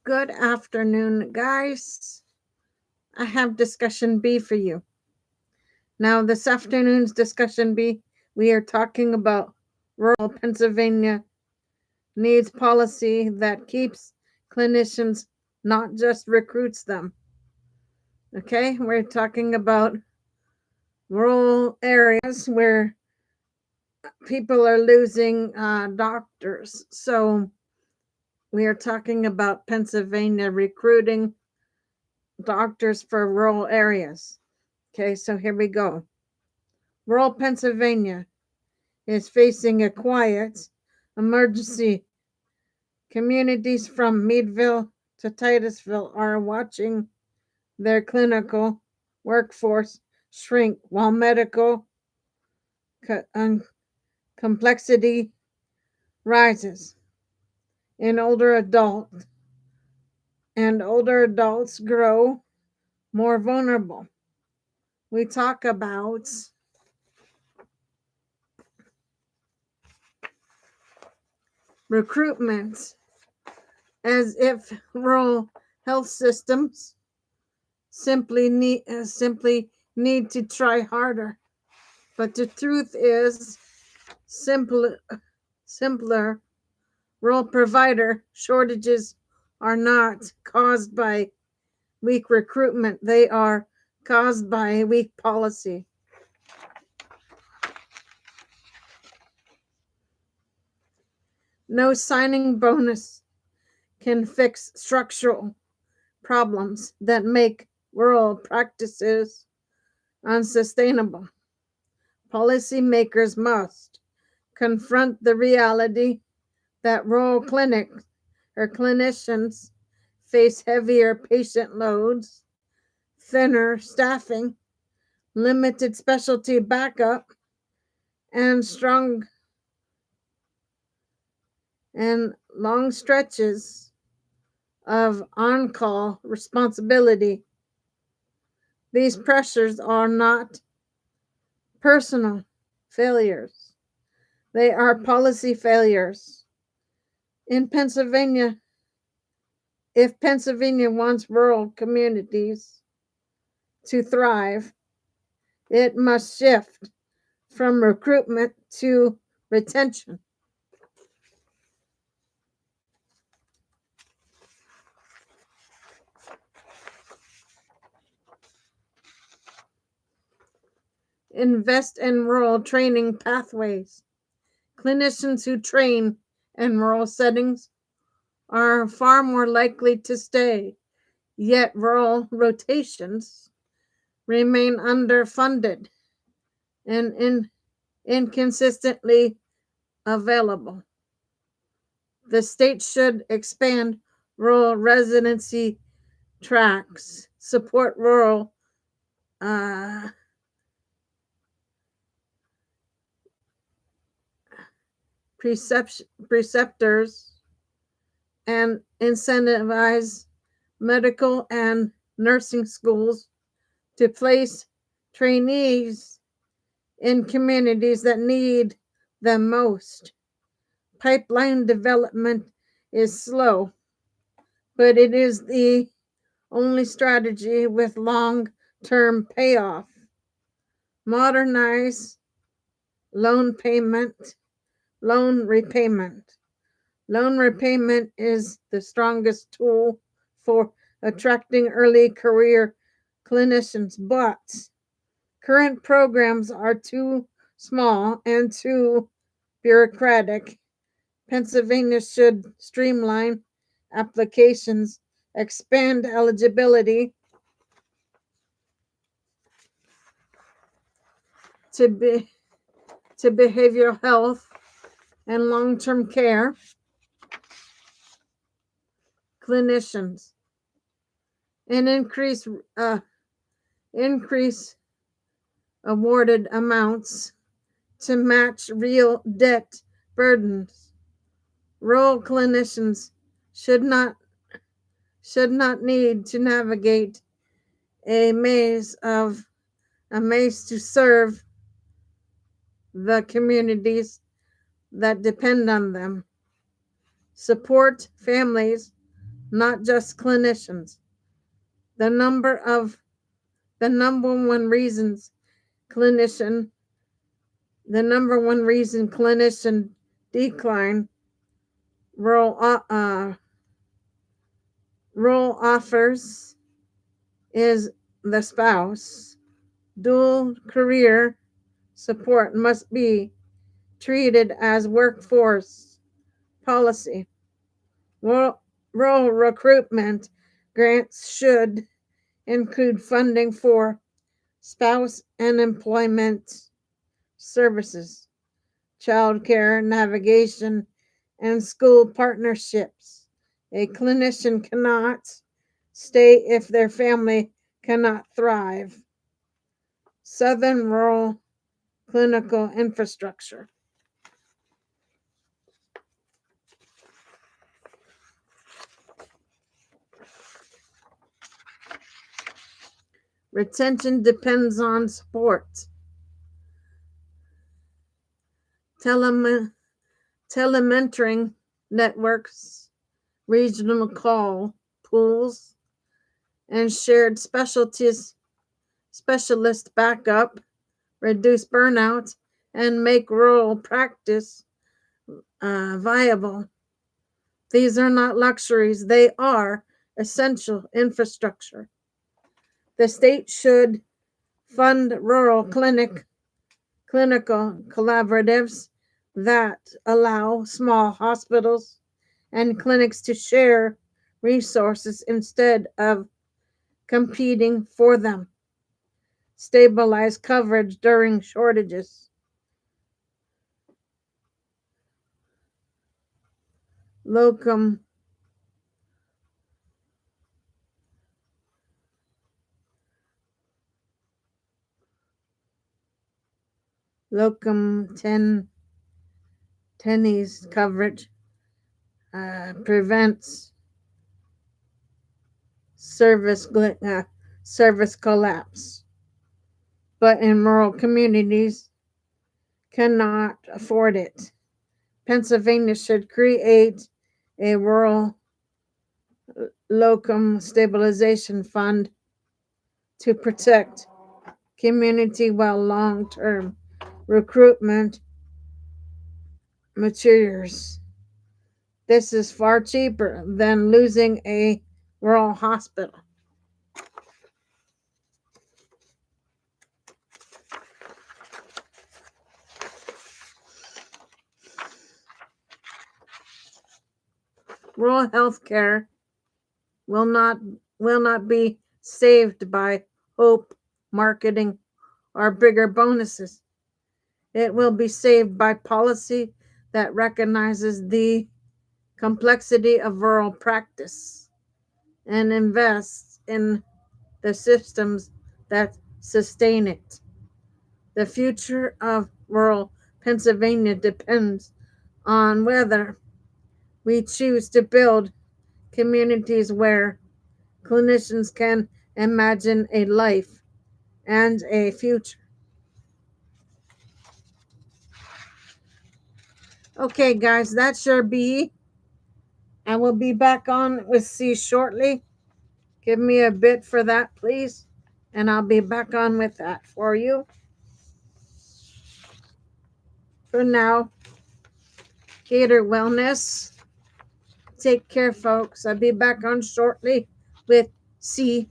Good afternoon, guys. I have discussion B for you. Now, this afternoon's discussion B, we are talking about rural Pennsylvania needs policy that keeps clinicians, not just recruits them. Okay, we're talking about rural areas where people are losing doctors. So, we are talking about Pennsylvania recruiting doctors for rural areas. Okay, so here we go. Rural Pennsylvania is facing a quiet emergency. Communities from Meadville to Titusville are watching their clinical workforce shrink while medical complexity rises. In older adults grow more vulnerable. We talk about recruitment as if rural health systems simply need to try harder. But the truth is simpler. Rural provider shortages are not caused by weak recruitment. They are caused by weak policy. No signing bonus can fix structural problems that make rural practices unsustainable. Policymakers must confront the reality that rural clinics or clinicians face heavier patient loads, thinner staffing, limited specialty backup, and long stretches of on-call responsibility. These pressures are not personal failures. They are policy failures. In Pennsylvania, if Pennsylvania wants rural communities to thrive, it must shift from recruitment to retention. Invest in rural training pathways. Clinicians who train in rural settings are far more likely to stay, yet rural rotations remain underfunded and inconsistently available. The state should expand rural residency tracks, support rural uh, preceptors, and incentivize medical and nursing schools to place trainees in communities that need them most. Pipeline development is slow, but it is the only strategy with long-term payoff. Modernize loan payment, loan repayment. Loan repayment is the strongest tool for attracting early career clinicians, but current programs are too small and too bureaucratic. Pennsylvania should streamline applications, expand eligibility to be to behavioral health and long-term care clinicians, and increase awarded amounts to match real debt burdens. Rural clinicians should not need to navigate a maze to serve the communities that depend on them. Support families, not just clinicians. The number of the number one reasons clinician the number one reason clinician decline role role offers is the spouse. Dual career support must be treated as workforce policy. Role recruitment grants should include funding for spouse and employment services, childcare, navigation, and school partnerships. A clinician cannot stay if their family cannot thrive. Southern rural clinical infrastructure. Retention depends on support. Telementoring networks, regional call pools, and shared specialist backup reduce burnout and make rural practice viable. These are not luxuries, they are essential infrastructure. The state should fund rural clinical collaboratives that allow small hospitals and clinics to share resources instead of competing for them. Stabilize coverage during shortages. Locum tenens coverage prevents service collapse, but in rural communities cannot afford it. Pennsylvania should create a rural locum stabilization fund to protect community while long-term recruitment matures. This is far cheaper than losing a rural hospital. Rural health care will not be saved by hope, marketing, or bigger bonuses. It will be saved by policy that recognizes the complexity of rural practice and invests in the systems that sustain it. The future of rural Pennsylvania depends on whether we choose to build communities where clinicians can imagine a life and a future. Okay, guys, that's your B. I will be back on with C shortly. Give me a bit for that, please. And I'll be back on with that for you. For now, Gator Wellness. Take care, folks. I'll be back on shortly with C.